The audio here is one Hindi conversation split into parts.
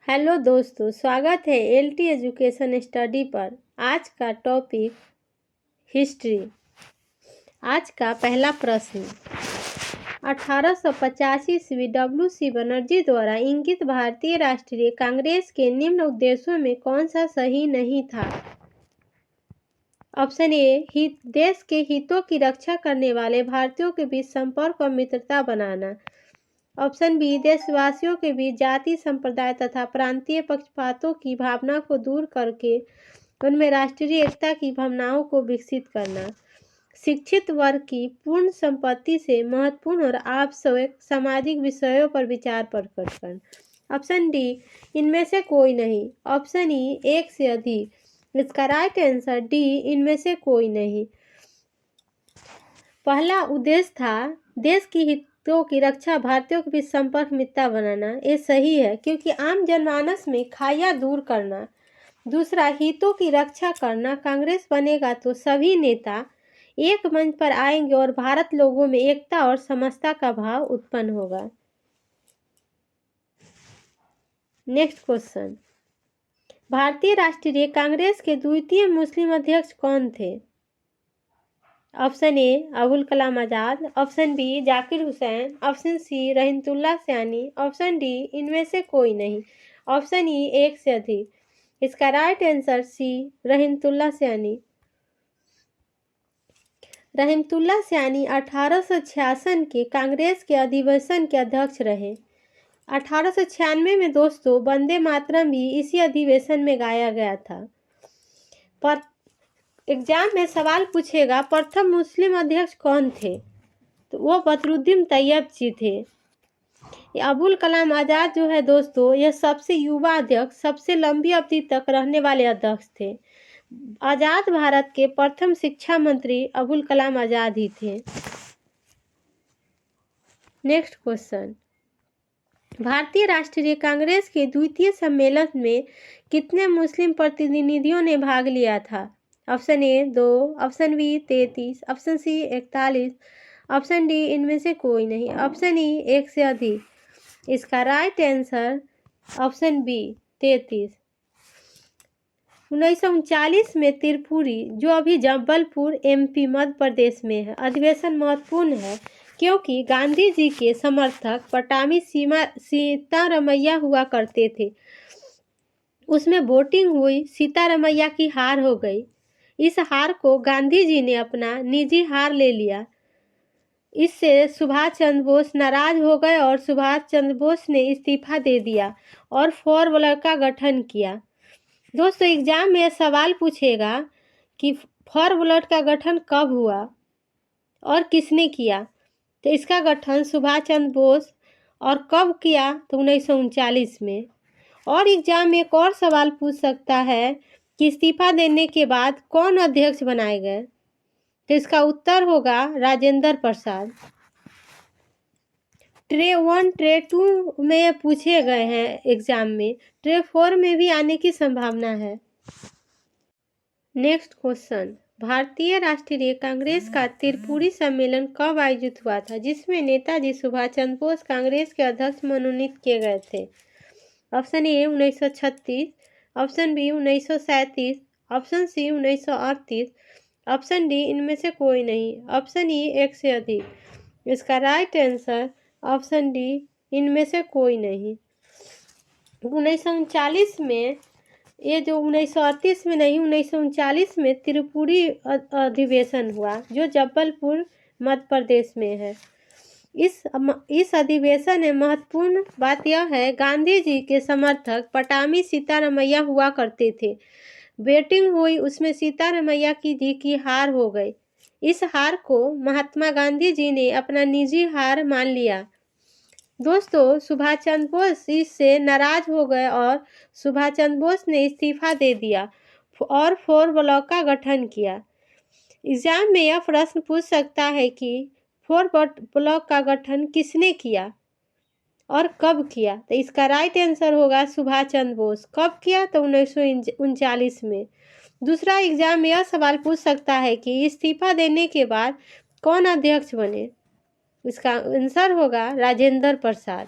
हेलो दोस्तों, स्वागत है एलटी एजुकेशन स्टडी पर। आज का टॉपिक हिस्ट्री। आज का पहला प्रश्न, 1885 ईस्वी WC बनर्जी द्वारा इंगित भारतीय राष्ट्रीय कांग्रेस के निम्न उद्देश्यों में कौन सा सही नहीं था? ऑप्शन ए, देश के हितों की रक्षा करने वाले भारतीयों के बीच संपर्क और मित्रता बनाना। ऑप्शन बी, देशवासियों के बीच जाति, संप्रदाय तथा प्रांतीय पक्षपातों की भावना को दूर करके उनमें राष्ट्रीय एकता की भावनाओं को विकसित करना। शिक्षित वर्ग की पूर्ण संपत्ति से महत्वपूर्ण और आवश्यक सामाजिक विषयों पर विचार प्रकट करना। ऑप्शन डी, इनमें से कोई नहीं। ऑप्शन ई, एक से अधिक। इसका राइट आंसर डी, इनमें से कोई नहीं। पहला उद्देश्य था देश की हितों की रक्षा, भारतीयों के बीच संपर्क मित्रता बनाना। ये सही है क्योंकि आम जनमानस में खाया दूर करना। दूसरा, हितों की रक्षा करना। कांग्रेस बनेगा तो सभी नेता एक मंच पर आएंगे और भारत लोगों में एकता और समता का भाव उत्पन्न होगा। नेक्स्ट क्वेश्चन, भारतीय राष्ट्रीय कांग्रेस के द्वितीय मुस्लिम अध्यक्ष कौन थे? Option A, Abul Kalam Azad. Option B, Zakir Hussain. Option C, Rahmatullah Saini. Option D, इनमें से कोई नहीं। ऑप्शन ई, एक से अधिक। इसका राइट आंसर सी, रहमतुल्लाह सैनी। रहमतुल्लाह सैनी 1866 के कांग्रेस के अधिवेशन के अध्यक्ष रहे। 1896 में दोस्तों वंदे मातरम भी इसी अधिवेशन में गाया गया था। पर एग्जाम में सवाल पूछेगा प्रथम मुस्लिम अध्यक्ष कौन थे, तो वो बदरुद्दीन तैयब जी थे। अबुल कलाम आजाद जो है दोस्तों, यह सबसे युवा अध्यक्ष, सबसे लंबी अवधि तक रहने वाले अध्यक्ष थे। आजाद भारत के प्रथम शिक्षा मंत्री अबुल कलाम आजाद ही थे। नेक्स्ट क्वेश्चन, भारतीय राष्ट्रीय कांग्रेस के द्वितीय सम्मेलन में कितने मुस्लिम प्रतिनिधियों ने भाग लिया था? Option A 2, option B 33, option C 41, option D, इनमें से कोई नहीं। ऑप्शन ई, एक से अधिक। इसका राइट आंसर ऑप्शन बी 33। 1939 में त्रिपुरी, जो अभी जबलपुर MP मध्य प्रदेश में है, अधिवेशन महत्वपूर्ण है क्योंकि गांधी जी के समर्थक पटामी सीतारमैया हुआ करते थे। उसमें वोटिंग हुई, सीतारमैया की हार हो गई। इस हार को गांधी जी ने अपना निजी हार ले लिया। इससे सुभाष चंद्र बोस नाराज हो गए और सुभाष चंद्र बोस ने इस्तीफा दे दिया और फॉरवर्ड का गठन किया। दोस्तों एग्जाम में सवाल पूछेगा कि फॉरवर्ड का गठन कब हुआ और किसने किया, तो इसका गठन सुभाष चंद्र बोस और कब किया, तो 1939 में। और एग्जाम में एक और सवाल पूछ सकता है कि इस्तीफा देने के बाद कौन अध्यक्ष बनाए गए, तो इसका उत्तर होगा राजेंद्र प्रसाद। ट्रे 1 ट्रे 2 में पूछे गए हैं एग्जाम में, ट्रे 4 में भी आने की संभावना है। नेक्स्ट क्वेश्चन, भारतीय राष्ट्रीय कांग्रेस का त्रिपुरी सम्मेलन कब आयोजित हुआ था, जिसमें नेताजी सुभाष चंद्र बोस कांग्रेस के अध्यक्ष मनोनीत किए गए थे? Option A 1936, option B 1937, option C 1938, option D, इनमें से कोई नहीं। ऑप्शन ई, एक से अधिक। इसका राइट आंसर ऑप्शन डी, इनमें से कोई नहीं। 1939 में, ये जो 1938 में नहीं, 1939 में त्रिपुरी अधिवेशन हुआ जो जबलपुर मध्य प्रदेश में है। इस अधिवेशन में महत्वपूर्ण बात यह है, गांधी जी के समर्थक पटामी सीतारमैया हुआ करते थे। वोटिंग हुई, उसमें सीतारमैया जी की हार हो गई। इस हार को महात्मा गांधी जी ने अपना निजी हार मान लिया। दोस्तों सुभाष चंद्र बोस इससे नाराज हो गए और सुभाष चंद्र बोस ने इस्तीफा दे दिया और फॉरवर्ड का गठन किया। एग्जाम में यह प्रश्न पूछ सकता है कि फॉरवर्ड का गठन किसने किया और कब किया, तो इसका राइट आंसर होगा सुभाष चंद्र बोस। कब किया, तो 1939 में। दूसरा एग्जाम में यह सवाल पूछ सकता है कि इस्तीफा देने के बाद कौन अध्यक्ष बने, इसका आंसर होगा राजेंद्र प्रसाद।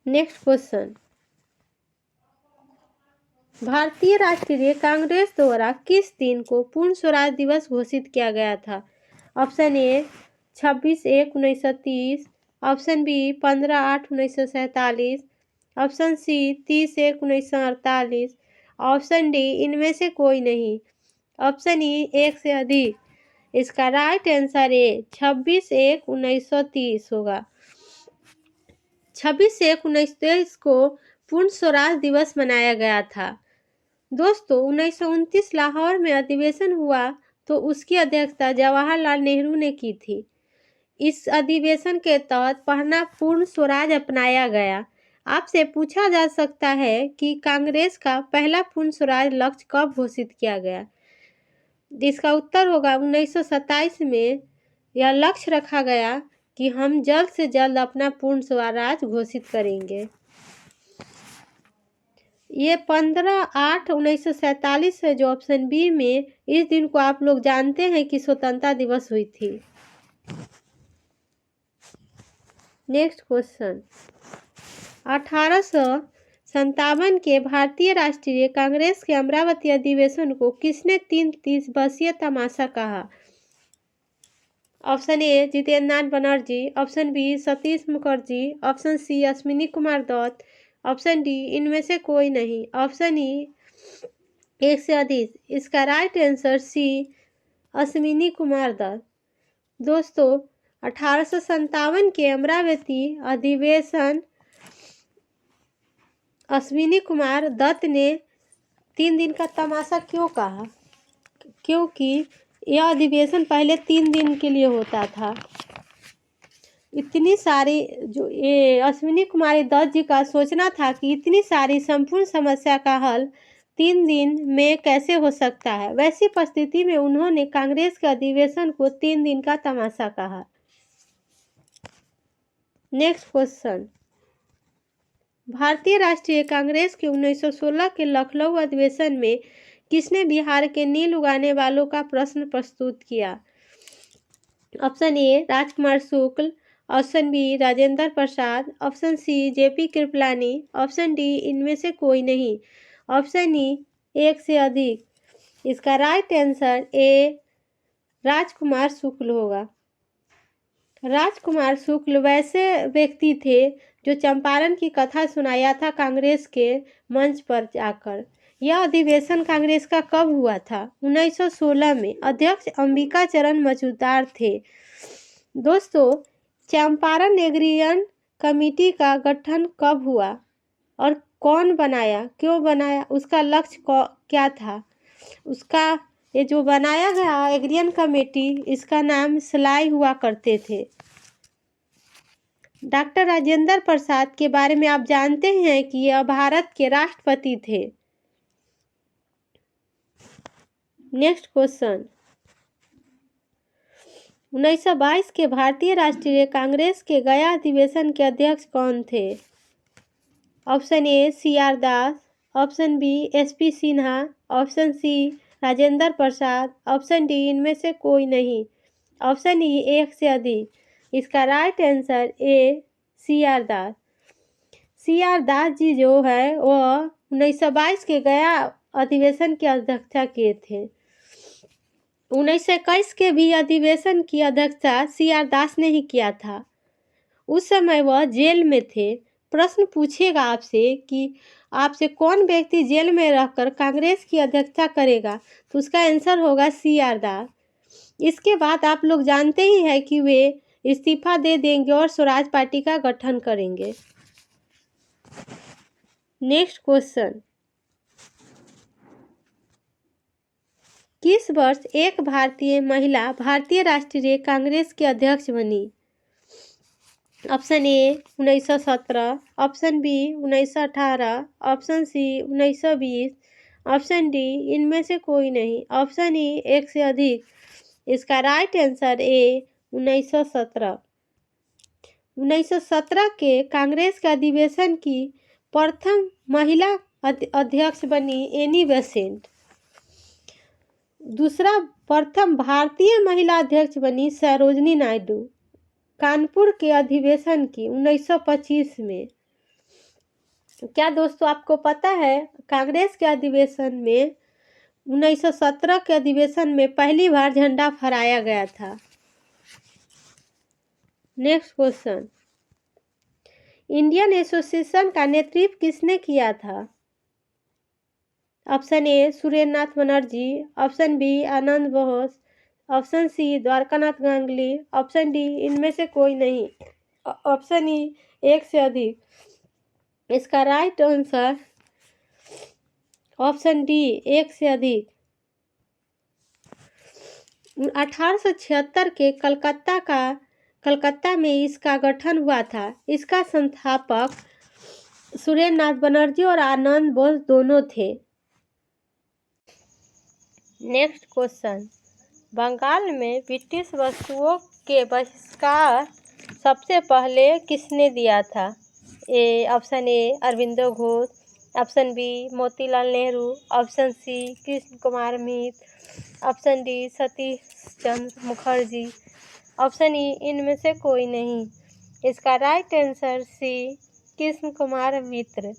नेक्स्ट क्वेश्चन, भारतीय राष्ट्रीय कांग्रेस द्वारा किस दिन को पूर्ण स्वराज दिवस घोषित किया गया था? Option A 26/1/1930, option B 15/8/1947, option C 30/1/1948, option D इनमें से कोई नहीं, ऑप्शन ई एक से अधिक। इसका राइट आंसर है 26/1/1930 होगा। 26/1/1930 को पूर्ण स्वराज दिवस मनाया गया था। दोस्तों 1929 लाहौर में अधिवेशन हुआ तो उसकी अध्यक्षता जवाहरलाल नेहरू ने की थी। इस अधिवेशन के तहत पहला पूर्ण स्वराज अपनाया गया। आपसे पूछा जा सकता है कि कांग्रेस का पहला पूर्ण स्वराज लक्ष्य कब घोषित किया गया? इसका उत्तर होगा 1927 में। यह लक्ष्य रखा गया कि हम जल्द से जल्द अपना पूर्ण स्वराज घोषित करेंगे। ये 15/8/1947 है जो ऑप्शन बी में। इस दिन को आप लोग जानते हैं कि स्वतंत्रता दिवस हुई थी। नेक्स्ट क्वेश्चन, 1857 के भारतीय राष्ट्रीय कांग्रेस के अमरावती अधिवेशन को किसने 3 दिवसीय तमाशा कहा? Option A Jitendra Nath Banerjee, option B Satish Mukherjee, option C Ashwini Kumar Dutt, option D इनमें से कोई नहीं, ऑप्शन ई एक से अधिक। इसका right answer C Ashwini Kumar Dutt. दोस्तों 1857 के अमरावती अधिवेशन अश्विनी कुमार दत्त ने 3 दिन का तमाशा क्यों कहा? क्योंकि यह अधिवेशन पहले 3 दिन के लिए होता था। इतनी सारी जो ये अश्विनी कुमार दत्त जी का सोचना था कि इतनी सारी संपूर्ण समस्या का हल 3 दिन में कैसे हो सकता है। वैसी परिस्थिति में उन्होंने कांग्रेस के अधिवेशन को 3 दिन का तमाशा कहा। नेक्स्ट क्वेश्चन, भारतीय राष्ट्रीय कांग्रेस के 1916 के लखनऊ अधिवेशन में किसने बिहार के नील उगाने वालों का प्रश्न प्रस्तुत किया? Option A Rajkumar Shukla, option B Rajendra Prasad, option C JP Kripalani, option D इनमें से कोई नहीं, ऑप्शन ई एक से अधिक। इसका राइट आंसर ए राजकुमार शुक्ल होगा। राजकुमार शुक्ल वैसे व्यक्ति थे जो चंपारण की कथा सुनाया था कांग्रेस के मंच पर जाकर। यह अधिवेशन कांग्रेस का कब हुआ था? 1916 में। अध्यक्ष अंबिका चरण मजूमदार थे। दोस्तों चंपारण एग्रीगेशन कमेटी का गठन कब हुआ और कौन बनाया, क्यों बनाया, उसका लक्ष्य क्या था? उसका ये जो बनाया गया एग्रीगेशन कमेटी, इसका नाम सलाई हुआ करते थे। डॉक्टर राजेंद्र प्रसाद के बारे में आप जानते हैं कि यह भारत के राष्ट्रपति थे। नेक्स्ट क्वेश्चन, 1922 के भारतीय राष्ट्रीय कांग्रेस के गया अधिवेशन के अध्यक्ष कौन थे? Option A CR Das, option B SP Sinha, option C Rajendra Prasad, option D इनमें से कोई नहीं, ऑप्शन ई एक से अधिक। इसका right answer A CR Das. CR Das ji जो है वह 1922 के गया अधिवेशन की अध्यक्षता किए थे। 1921 के भी अधिवेशन की अध्यक्षता CR दास ने ही किया था। उस समय वह जेल में थे। प्रश्न पूछेगा आपसे कि आपसे कौन व्यक्ति जेल में रहकर कांग्रेस की अध्यक्षता करेगा, तो उसका आंसर होगा CR दास। इसके बाद आप लोग जानते ही हैं कि वे इस्तीफा दे देंगे और स्वराज पार्टी का गठन करेंगे। नेक्स्ट क्वेश्चन, किस वर्ष एक भारतीय महिला भारतीय राष्ट्रीय कांग्रेस की अध्यक्ष बनी? Option A 1917, option B 1918, option C 1920, option D इनमें से कोई नहीं, ऑप्शन ई एक से अधिक। इसका राइट आंसर ए 1917। 1917 के कांग्रेस के अधिवेशन की प्रथम महिला अध्यक्ष बनी एनी बेसेंट। दूसरा प्रथम भारतीय महिला अध्यक्ष बनी सरोजिनी नायडू कानपुर के अधिवेशन की 1925 में। क्या दोस्तों आपको पता है कांग्रेस के अधिवेशन में 1917 के अधिवेशन में पहली बार झंडा फहराया गया था। नेक्स्ट क्वेश्चन, इंडियन एसोसिएशन का नेतृत्व किसने किया था? Option A Surendranath Banerjee, option B Anand Bose, option C Dwarkanath Ganguly, option D इनमें से कोई नहीं, ऑप्शन ई एक से अधिक। इसका राइट आंसर ऑप्शन डी एक से अधिक। 1876 के कलकत्ता में इसका गठन हुआ था। इसका संस्थापक सुरेंद्रनाथ बनर्जी और आनंद बोस दोनों थे। नेक्स्ट क्वेश्चन, बंगाल में ब्रिटिश वस्तुओं के बहिष्कार सबसे पहले किसने दिया था? Option A Aurobindo Ghosh, option B Motilal Nehru, option C Krishna Kumar Mitra, option D Satish Chandra Mukherjee, option E इनमें से कोई नहीं। इसका right answer C Krishna Kumar Mitra.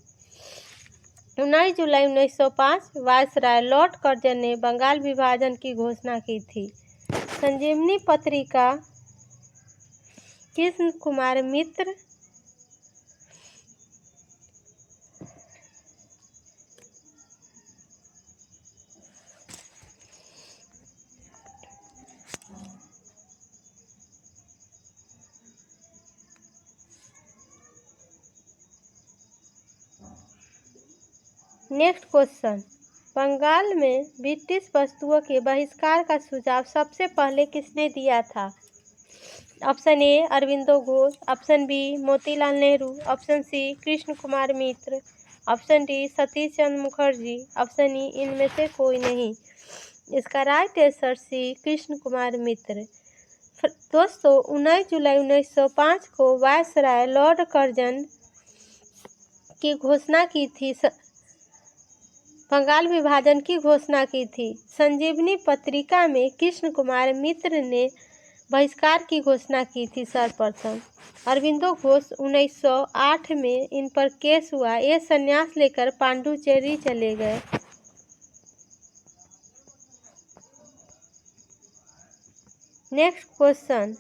19 जुलाई 1905 वायसराय लॉर्ड कर्जन ने बंगाल विभाजन की घोषणा की थी। संजीवनी पत्रिका कृष्ण कुमार मित्र नेक्स्ट क्वेश्चन, बंगाल में ब्रिटिश वस्तुओं के बहिष्कार का सुझाव सबसे पहले किसने दिया था? Option A Aurobindo Ghosh, option B Motilal Nehru, option C Krishna Kumar Mitra, option D Satish Chandra Mukherjee, option E इनमें से कोई नहीं। इसका right answer C Krishna Kumar Mitra. दोस्तों 19 जुलाई 1905 को वायसराय लॉर्ड कर्जन की घोषणा की थी, बंगाल विभाजन की घोषणा की थी। संजीवनी पत्रिका में कृष्ण कुमार मित्र ने बहिष्कार की घोषणा की थी सर्वप्रथम। अरविंदो घोष 1908 में इन पर केस हुआ। ये संन्यास लेकर पांडुचेरी चले गए। नेक्स्ट क्वेश्चन,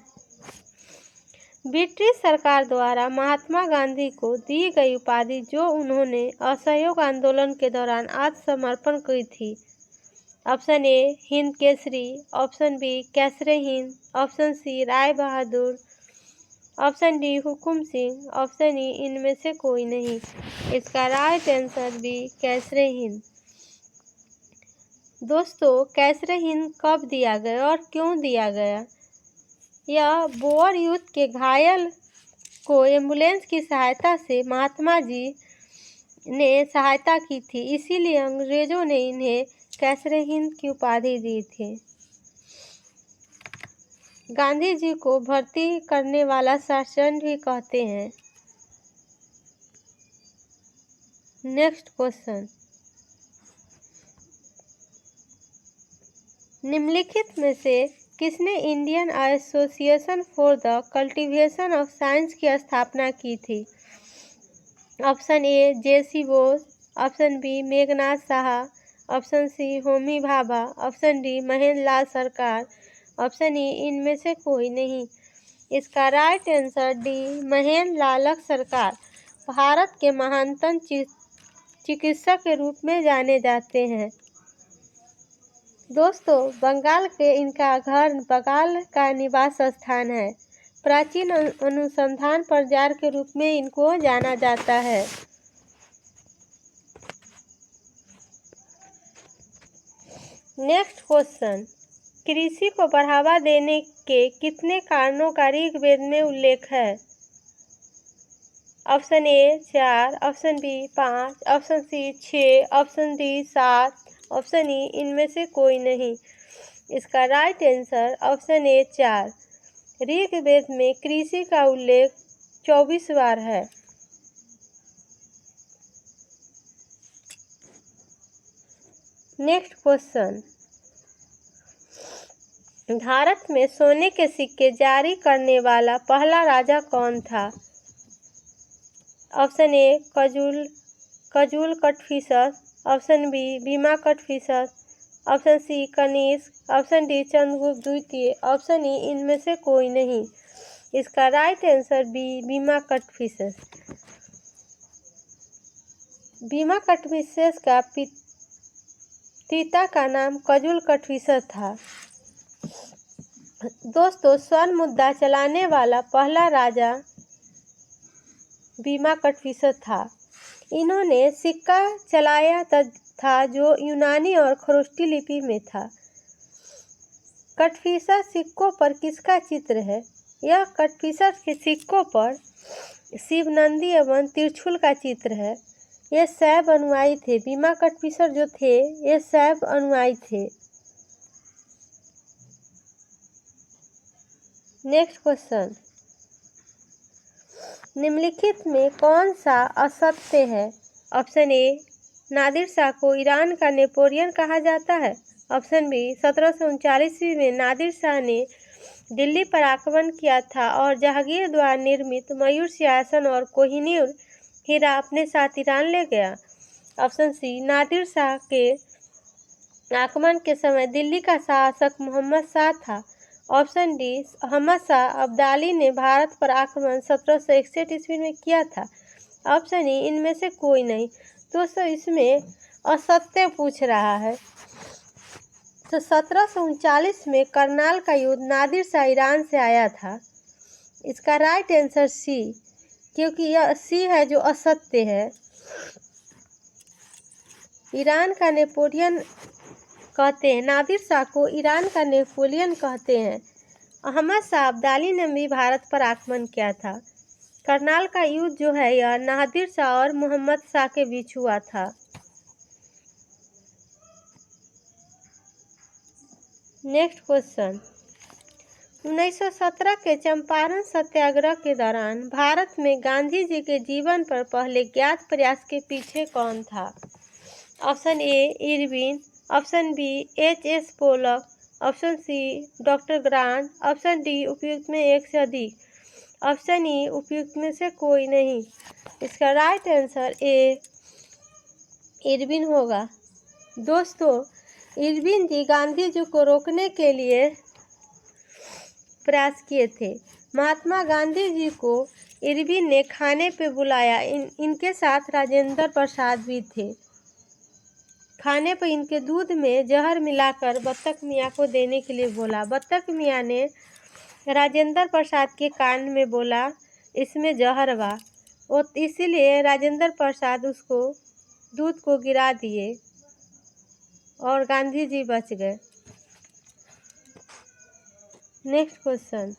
ब्रिटिश सरकार द्वारा महात्मा गांधी को दी गई उपाधि जो उन्होंने असहयोग आंदोलन के दौरान आत्मसमर्पण की थी। Option A Hind Kesari, option B Kaisar i Hind, option C Rai Bahadur, option D Hukum Singh, option E इनमें से कोई नहीं। इसका right answer B Kaisar i Hind. दोस्तों कैसरे हिंद कब दिया गया और क्यों दिया गया? यह बोअर युद्ध के घायल को एम्बुलेंस की सहायता से महात्मा जी ने सहायता की थी, इसीलिए अंग्रेजों ने इन्हें कैसरे हिंद की उपाधि दी थी। गांधी जी को भर्ती करने वाला शासन भी कहते हैं। नेक्स्ट क्वेश्चन, निम्नलिखित में से किसने Indian Association for the Cultivation of Science की स्थापना की थी? Option A J C Bose, option B Meghnad Saha, option C Homi Bhabha, option D Mahendra Lal Sarkar, option E इनमें से कोई नहीं। इसका right answer D Mahendra Lal Sarkar Bharat के महानतम चिकित्सक के रूप में जाने जाते हैं। दोस्तों बंगाल के इनका घर बंगाल का निवास स्थान है। प्राचीन अनुसंधान प्रजार के रूप में इनको जाना जाता है। नेक्स्ट क्वेश्चन, कृषि को बढ़ावा देने के कितने कारणों का ऋग्वेद में उल्लेख है? Option A 4, option B 5, option C 6, option D 7, option E इनमें से कोई नहीं। इसका right answer option A 4। Rigveda में कृषि का उल्लेख 24 बार है। नेक्स्ट क्वेश्चन, भारत में सोने के सिक्के जारी करने वाला पहला राजा कौन था? Option A Kujula Kadphises, option B Vima Kadphises, option C Kanishka, option D Chandragupta द्वितीय, ऑप्शन ई इनमें से कोई नहीं। इसका right answer B Vima Kadphises. Vima Kadphises का पिता का नाम कजूल कटफिशर था। दोस्तों, स्वर्ण मुद्रा चलाने वाला पहला राजा भीमा कटफिशर था। इन्होंने सिक्का चलाया था जो यूनानी और खरोष्टी लिपि में था। कटफिशर सिक्कों पर किसका चित्र है? यह कटफिशर के सिक्कों पर शिव, नंदी एवं त्रिशूल का चित्र है। ये शैव अनुयायी थे। भीमा कटफिशर जो थे ये शैव अनुयायी थे। नेक्स्ट क्वेश्चन, निम्नलिखित में कौन सा असत्य है? ऑप्शन ए, नादिर शाह को ईरान का नेपोलियन कहा जाता है। ऑप्शन बी, 1739 ईस्वी में नादिर शाह ने दिल्ली पर आक्रमण किया था और जहांगीर द्वारा निर्मित मयूर सिंहासन और कोहिनूर हीरा अपने साथ ईरान ले गया। ऑप्शन सी, नादिर शाह के आक्रमण के समय दिल्ली का शासक मोहम्मद शाह था। ऑप्शन डी, अहमद शाह अब्दाली ने भारत पर आक्रमण 1761 ईस्वी में किया था। ऑप्शन ई इनमें से कोई नहीं। दोस्तों, इसमें असत्य पूछ रहा है। तो 1739 में करनाल का युद्ध नादिर शाह ईरान से आया था। इसका राइट आंसर सी, क्योंकि यह सी है जो असत्य है। ईरान का नेपोलियन कहते हैं, नादिर शाह को ईरान का नेपोलियन कहते हैं। अहमद शाह अब्दाली ने भी भारत पर आक्रमण किया था। करनाल का युद्ध जो है यह नादिर शाह और मोहम्मद शाह के बीच हुआ था। नेक्स्ट क्वेश्चन, 1917 के चंपारण सत्याग्रह के दौरान भारत में गांधी जी के जीवन पर पहले ज्ञात प्रयास के पीछे कौन था? Option A, Irwin, option B, HS. Polak, option C, doctor Grant, option D उपयुक्त में एक से अधिक, ऑप्शन ई उपयुक्त में से कोई नहीं। इसका राइट आंसर ए, इरविन होगा। दोस्तों, इरविन जी गांधी जी को रोकने के लिए प्रयास किए थे। महात्मा गांधी जी को इरविन ने खाने पे बुलाया। इनके साथ राजेंद्र प्रसाद भी थे। खाने पर इनके दूध में जहर मिलाकर बत्तख मियाँ को देने के लिए बोला। बत्तख मियाँ ने राजेंद्र प्रसाद के कान में बोला इसमें जहर बा, और इसीलिए राजेंद्र प्रसाद उसको दूध को गिरा दिए और गांधी जी बच गए। नेक्स्ट क्वेश्चन,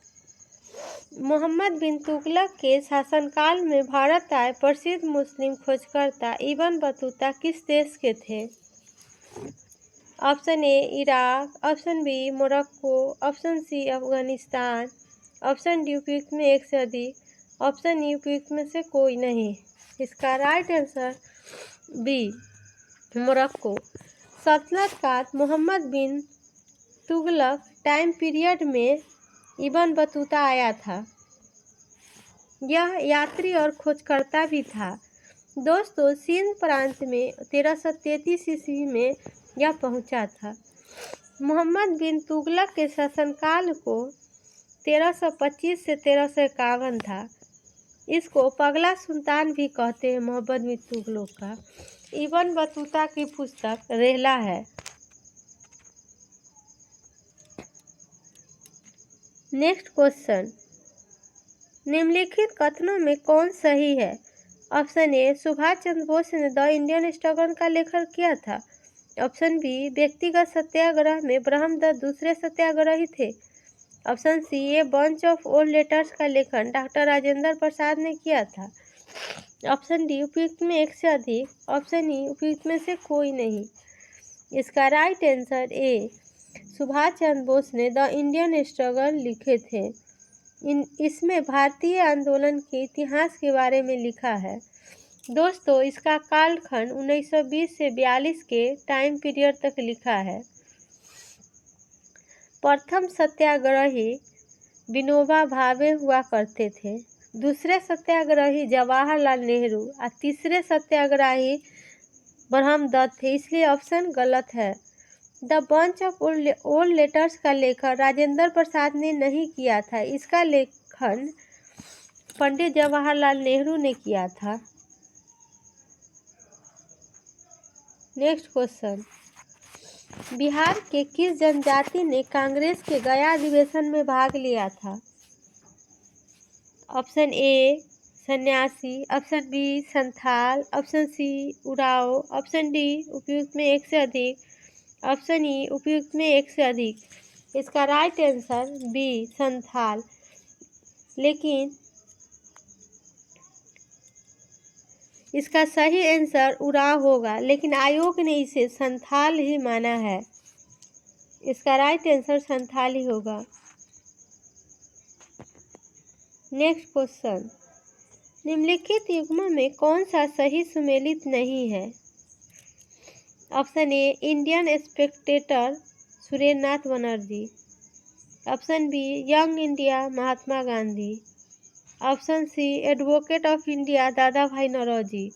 मोहम्मद बिन तुगलक के शासनकाल में भारत आए प्रसिद्ध मुस्लिम खोजकर्ता इब्न बतूता किस देश के थे? Option A, Iraq, option B, Morocco, option C, Afghanistan, option D उपयुक्त में एक से अधिक, ऑप्शन ई उपयुक्त में से कोई नहीं। इसका राइट आंसर बी, मोरक्को। सल्तनत काल मोहम्मद बिन तुगलक टाइम पीरियड में इब्न बतूता आया था। यह यात्री और खोजकर्ता भी था। दोस्तों, सिंध प्रांत में 1333 ईस्वी में यह पहुंचा था। मोहम्मद बिन तुगलक के शासनकाल को 1325 से 1351 था। इसको पगला सुल्तान भी कहते हैं मोहम्मद बिन तुगलक का। इब्न बतूता की पुस्तक रेहला है। नेक्स्ट क्वेश्चन, निम्नलिखित कथनों में कौन सही है? ऑप्शन ए, सुभाष चंद्र बोस ने द इंडियन स्ट्रगल का लेखन किया था। ऑप्शन बी, व्यक्तिगत सत्याग्रह में ब्रह्मदत्त दूसरे सत्याग्रही थे। Option C, a bunch of old letters का लेखन डॉक्टर राजेंद्र प्रसाद ने किया था। ऑप्शन डी उपयुक्त में एक से अधिक, ऑप्शन ई उपयुक्त में से कोई नहीं। इसका right answer A, Subhash Chandra Bose ने द इंडियन स्ट्रगल लिखे थे। इसमें भारतीय आंदोलन के इतिहास के बारे में लिखा है। दोस्तों, इसका कालखंड 1920 से 42 के टाइम पीरियड तक लिखा है। प्रथम सत्याग्रही विनोबा भावे हुआ करते थे। दूसरे सत्याग्रही जवाहरलाल नेहरू और तीसरे सत्याग्रही ब्रह्मदत्त थे, इसलिए ऑप्शन गलत है। The bunch of old letters का लेखन राजेंद्र प्रसाद ने नहीं किया था, इसका लेखन पंडित जवाहरलाल नेहरू ने किया था। नेक्स्ट क्वेश्चन, बिहार के किस जनजाति ने कांग्रेस के गया अधिवेशन में भाग लिया था? ऑप्शन ए सन्यासी, option B Santhal, option C Oraon, option D उपयुक्त में एक से अधिक, ऑप्शन ई उपयुक्त में एक से अधिक। इसका राइट आंसर बी संथाल। लेकिन इसका सही आंसर उराव होगा, लेकिन आयोग ने इसे संथाल ही माना है। इसका राइट आंसर संथाल ही होगा। नेक्स्ट क्वेश्चन, निम्नलिखित युग्मों में कौन सा सही सुमेलित नहीं है? Option A Indian Spectator Surendranath Banerjee, option B Young India Mahatma Gandhi, option C Advocate of India Dadabhai Naoroji,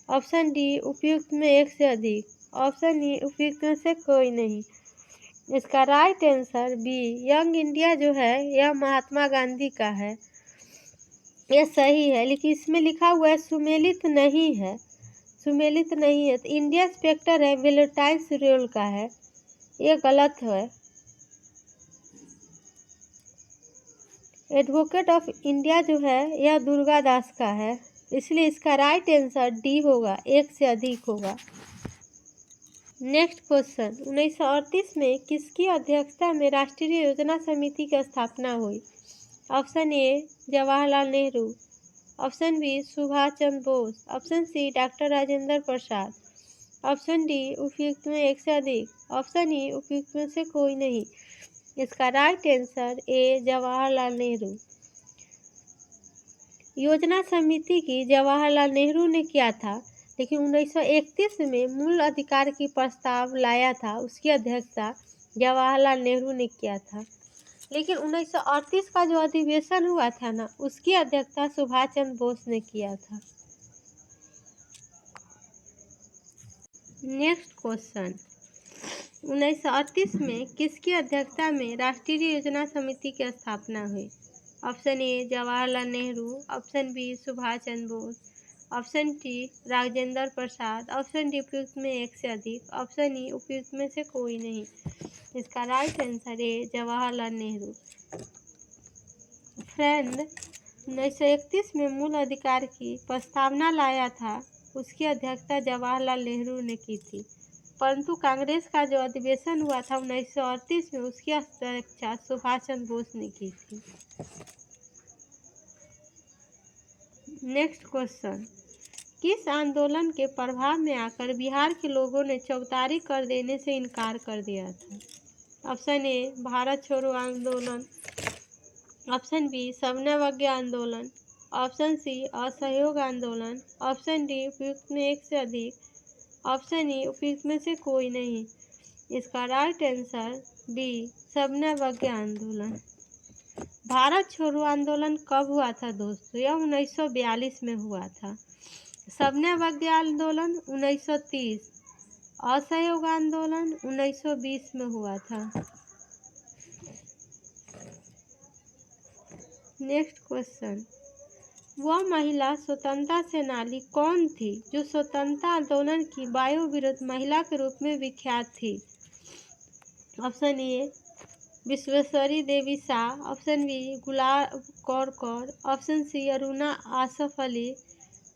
option D उपयुक्त में एक से अधिक, ऑप्शन ई उपयुक्त में से कोई नहीं। इसका right answer B Young India जो है यह महात्मा गांधी का है, यह सही है, लेकिन इसमें लिखा हुआ है सुमेलित नहीं है, सुमेलित नहीं है। तो इंडिया स्पेक्टर है वेलेंटाइन सिरोल का है, ये गलत है। एडवोकेट ऑफ इंडिया जो है यह दुर्गा दास का है, इसलिए इसका राइट आंसर डी होगा, एक से अधिक होगा। नेक्स्ट क्वेश्चन, 1938 में किसकी अध्यक्षता में राष्ट्रीय योजना समिति की स्थापना हुई? Option A Jawaharlal Nehru, option B Subhash Chandra Bose, option C doctor Rajendra Prasad, option D उपयुक्त में एक से अधिक, ऑप्शन ई उपयुक्त में से कोई नहीं। इसका right answer A Jawaharlal Nehru. योजना समिति की जवाहरलाल नेहरू ने किया था, लेकिन 1931 में मूल अधिकार की प्रस्ताव लाया था, उसकी अध्यक्षता जवाहरलाल नेहरू ने किया था। लेकिन 1938 का जो अधिवेशन हुआ था ना, उसकी अध्यक्षता सुभाष चंद्र बोस ने किया था। नेक्स्ट क्वेश्चन, 1938 में किसकी अध्यक्षता में राष्ट्रीय योजना समिति की स्थापना हुई? Option A Jawaharlal Nehru, option B Subhash Chandra Bose, option T Rajendra Prasad, option D उपयुक्त में एक से अधिक, ऑप्शन ई उपयुक्त में से कोई नहीं। इसका राइट आंसर है जवाहरलाल नेहरू। फ्रेंड, 1931 में मूल अधिकार की प्रस्तावना लाया था, उसकी अध्यक्षता जवाहरलाल नेहरू ने की थी, परंतु कांग्रेस का जो अधिवेशन हुआ था 1938 में, उसकी अध्यक्षता सुभाष चंद्र बोस ने की थी। नेक्स्ट क्वेश्चन, किस आंदोलन के प्रभाव में आकर बिहार के लोगों ने चौतारी कर देने से इनकार कर दिया था? ऑप्शन ए भारत छोड़ो आंदोलन, ऑप्शन बी समन्वय आंदोलन, ऑप्शन सी असहयोग आंदोलन, ऑप्शन डी उपयुक्त में एक से अधिक, ऑप्शन ई उपयुक्त में से कोई नहीं। इसका राइट आंसर बी समन्वय आंदोलन। भारत छोड़ो आंदोलन कब हुआ था दोस्तों? यह 1942 में हुआ था। समन्वय आंदोलन 1930, असहयोग आंदोलन 1920 में हुआ था। नेक्स्ट क्वेश्चन, वह महिला स्वतंत्रता सेनानी कौन थी जो स्वतंत्रता आंदोलन की वायु विरुद्ध महिला के रूप में विख्यात थी? Option A Vishweshwari Devi Shah, option B Gulab Kaur Kaur, option C Aruna Asaf Ali,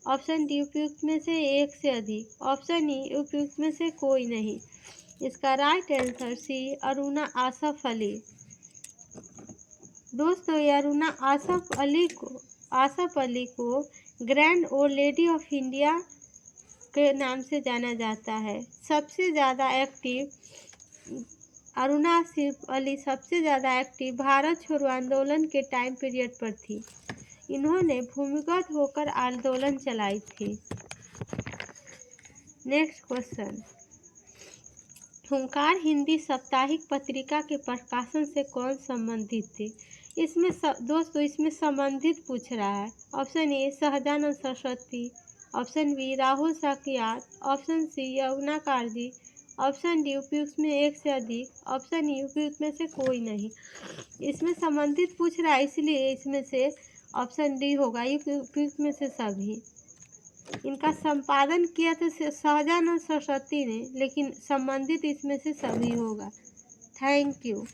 option D उपयुक्त में से एक से अधिक, ऑप्शन ई उपयुक्त में से कोई नहीं। इसका right answer C Aruna Asaf Ali. दोस्तों, ये अरुणा आसफ अली को grand old lady of India के नाम से जाना जाता है। सबसे ज़्यादा एक्टिव अरुणा आसफ अली सबसे ज़्यादा एक्टिव भारत छोड़ो आंदोलन के टाइम पीरियड पर थी। इन्होंने भूमिगत होकर आंदोलन चलाई थी। नेक्स्ट क्वेश्चन, हुंकार हिंदी साप्ताहिक पत्रिका के प्रकाशन से कौन संबंधित थे? दोस्तों इसमें संबंधित पूछ रहा है। Option A Sahajanand Saraswati, option B Rahul Sankrityayan, option C Yamuna Karjee, option D उपयुक्त में एक से अधिक, ऑप्शन ई उपयुक्त में से कोई नहीं। इसमें संबंधित पूछ रहा है, इसलिए इसमें से ऑप्शन डी होगा, उपयुक्त में से सभी। इनका संपादन किया तो सहजानंद सरस्वती ने, लेकिन संबंधित इसमें से सभी होगा। Thank you.